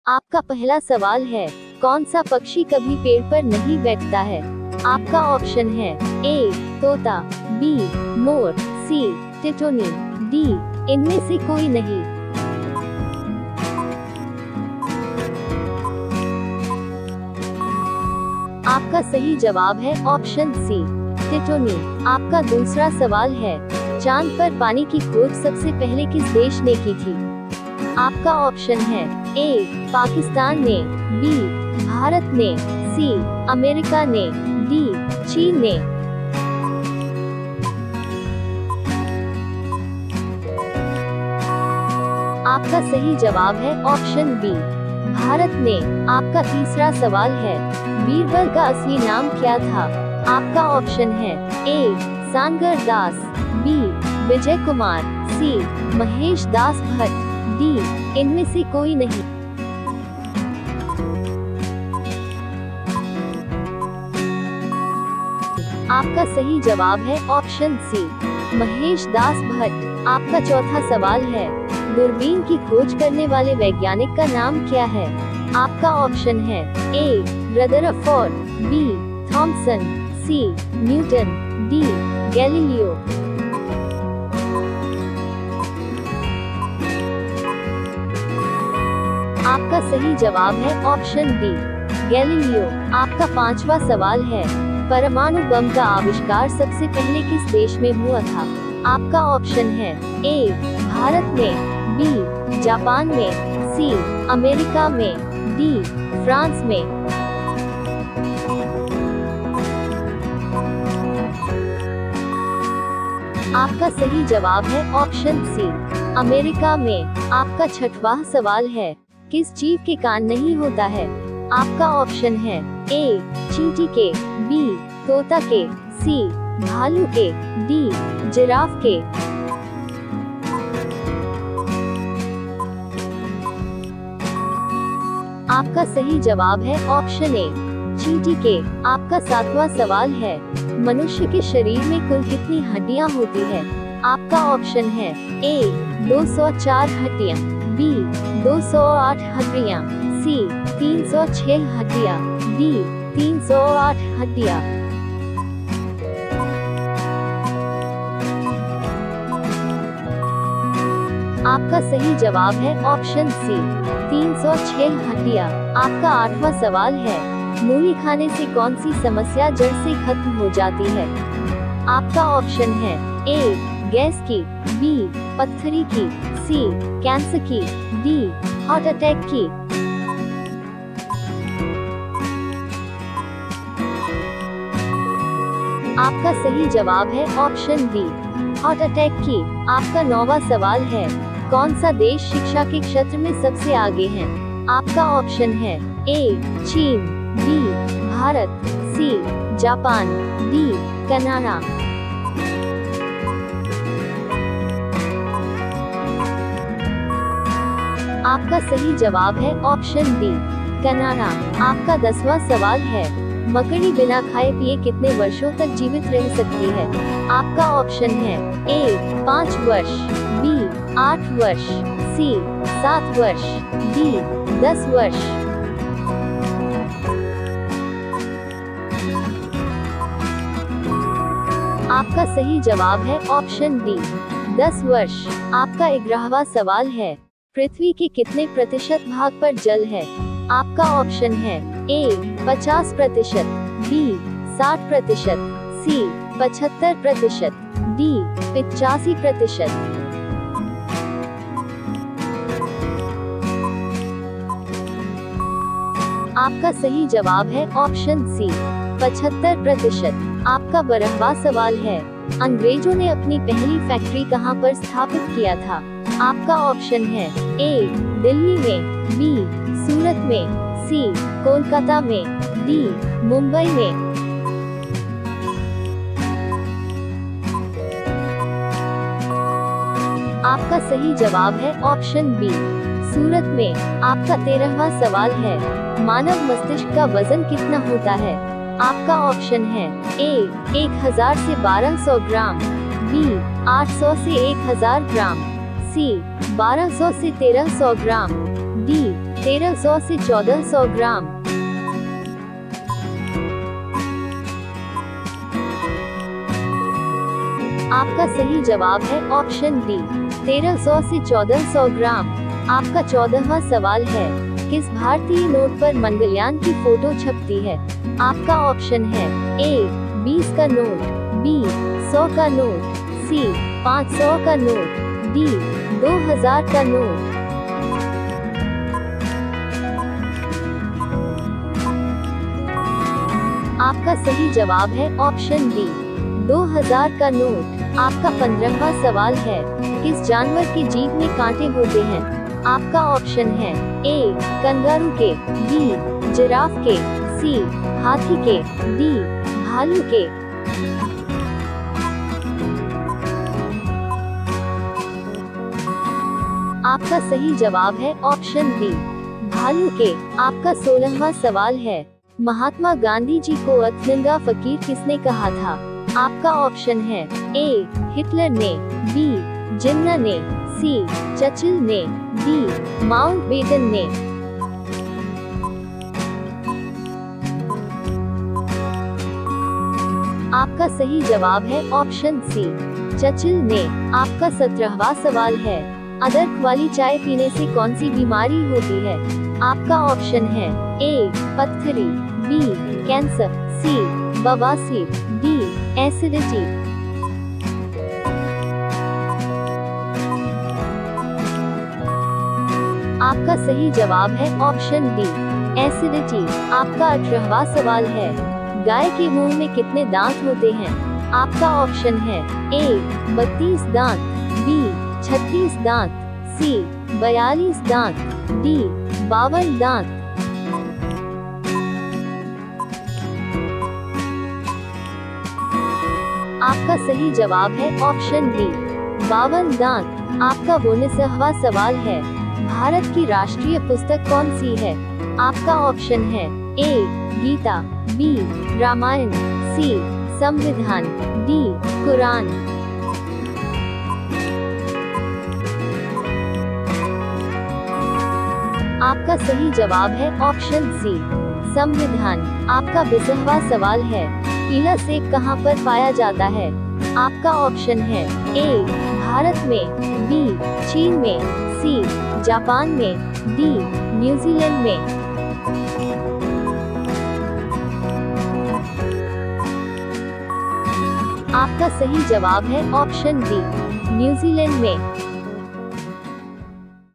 आपका पहला सवाल है, कौन सा पक्षी कभी पेड़ पर नहीं बैठता है? आपका ऑप्शन है ए तोता, बी मोर, सी टिटोनी, डी इनमें से कोई नहीं। आपका सही जवाब है ऑप्शन सी टिटोनी। आपका दूसरा सवाल है, चांद पर पानी की खोज सबसे पहले किस देश ने की थी? आपका ऑप्शन है ए पाकिस्तान ने, बी भारत ने, सी अमेरिका ने, डी चीन ने। आपका सही जवाब है ऑप्शन बी भारत ने। आपका तीसरा सवाल है, बीरबल का असली नाम क्या था? आपका ऑप्शन है ए सानगर दास, बी विजय कुमार, सी महेश दास भट्ट, डी इनमें से कोई नहीं। आपका सही जवाब है ऑप्शन सी महेश दास भट्ट। आपका चौथा सवाल है, दूरबीन की खोज करने वाले वैज्ञानिक का नाम क्या है? आपका ऑप्शन है ए रदरफोर्ड, बी थॉमसन, सी न्यूटन, डी गैलीलियो। आपका सही जवाब है ऑप्शन डी गैलीलियो। आपका पांचवा सवाल है, परमाणु बम का आविष्कार सबसे पहले किस देश में हुआ था? आपका ऑप्शन है ए भारत में, बी जापान में, सी अमेरिका में, डी फ्रांस में। आपका सही जवाब है ऑप्शन सी अमेरिका में। आपका छठवां सवाल है, किस जीव के कान नहीं होता है? आपका ऑप्शन है ए चींटी के, बी तोता के, सी भालू के, डी जिराफ के। आपका सही जवाब है ऑप्शन ए चींटी के। आपका सातवां सवाल है, मनुष्य के शरीर में कुल कितनी हड्डियां होती है? आपका ऑप्शन है ए 204 हड्डियां, बी 208 हड्डियां, सी 306 हड्डियां, डी 308 हड्डियां। आपका सही जवाब है ऑप्शन सी 306 हड्डियां। आपका आठवां सवाल है, मूली खाने से कौन सी समस्या जड़ से खत्म हो जाती है? आपका ऑप्शन है ए गैस की, बी पत्थरी की, सी कैंसर की, डी हार्ट अटैक की। आपका सही जवाब है ऑप्शन बी हार्ट अटैक की। आपका नौवां सवाल है, कौन सा देश शिक्षा के क्षेत्र में सबसे आगे है? आपका ऑप्शन है ए चीन, B Bharat, C Japan, D Canada. आपका सही जवाब है ऑप्शन डी कनाडा। आपका 10वां सवाल है, मकड़ी बिना खाए पिए कितने वर्षों तक जीवित रह सकती है? आपका ऑप्शन है ए 5 वर्ष, बी 8 वर्ष, सी 7 वर्ष, डी 10 वर्ष। आपका सही जवाब है ऑप्शन डी 10 वर्ष। आपका 11वां सवाल है, पृथ्वी के कितने प्रतिशत भाग पर जल है? आपका ऑप्शन है ए 50%, बी 60%, सी 75%, डी 85%। आपका सही जवाब है ऑप्शन सी 75%। आपका 12वां सवाल है, अंग्रेजों ने अपनी पहली फैक्ट्री कहां पर स्थापित किया था? आपका ऑप्शन है ए दिल्ली में, बी सूरत में, सी कोलकाता में, डी मुंबई में। आपका सही जवाब है ऑप्शन बी सूरत में। आपका 13वां सवाल है, मानव मस्तिष्क का वजन कितना होता है? आपका ऑप्शन है ए 1000 से 1200 ग्राम, बी 800 से 1000 ग्राम, सी 1200 से 1300 ग्राम, डी 1300 से 1400 ग्राम। आपका सही जवाब है ऑप्शन डी, 1300 से 1400 ग्राम। आपका 14वां सवाल है, किस भारतीय नोट पर मंगलयान की फोटो छपती है? आपका ऑप्शन है ए 20 का नोट, बी 100 का नोट, सी 500 का नोट, डी 2000 का नोट। आपका सही जवाब है ऑप्शन डी, 2000 का नोट। आपका 15वां सवाल है, किस जानवर की जीभ में कांटे होते हैं? आपका ऑप्शन है ए कंगारू के, बी जिराफ के, सी हाथी के, डी भालू के। आपका सही जवाब है ऑप्शन डी, भालू के। आपका 16वां सवाल है, महात्मा गांधी जी को अथनंगा फकीर किसने कहा था? आपका ऑप्शन है ए हिटलर ने, बी जिन्ना ने, सी चर्चिल ने, डी माउंटबेटन ने। आपका सही जवाब है ऑप्शन सी, चर्चिल ने। आपका 17वां सवाल है, अदरक वाली चाय पीने से कौन सी बीमारी होती है? आपका ऑप्शन है ए पथरी, बी कैंसर, सी बवासीर, डी एसिडिटी। आपका सही जवाब है ऑप्शन डी, एसिडिटी। आपका 18वां सवाल है, गाय के मुंह में कितने दांत होते हैं? आपका ऑप्शन है ए 32 दांत, बी 36 दांत, सी 42 दांत, डी 52 दांत। आपका सही जवाब है ऑप्शन डी, 52 दांत। आपका 19वां सवाल है, भारत की राष्ट्रीय पुस्तक कौन सी है? आपका ऑप्शन है ए गीता, बी रामायण, सी संविधान, डी कुरान। आपका सही जवाब है ऑप्शन सी, संविधान। आपका 20वां सवाल है, पीला सेब कहाँ पर पाया जाता है? आपका ऑप्शन है ए भारत में, बी चीन में, सी जापान में, डी न्यूजीलैंड में। आपका सही जवाब है ऑप्शन डी, न्यूजीलैंड में।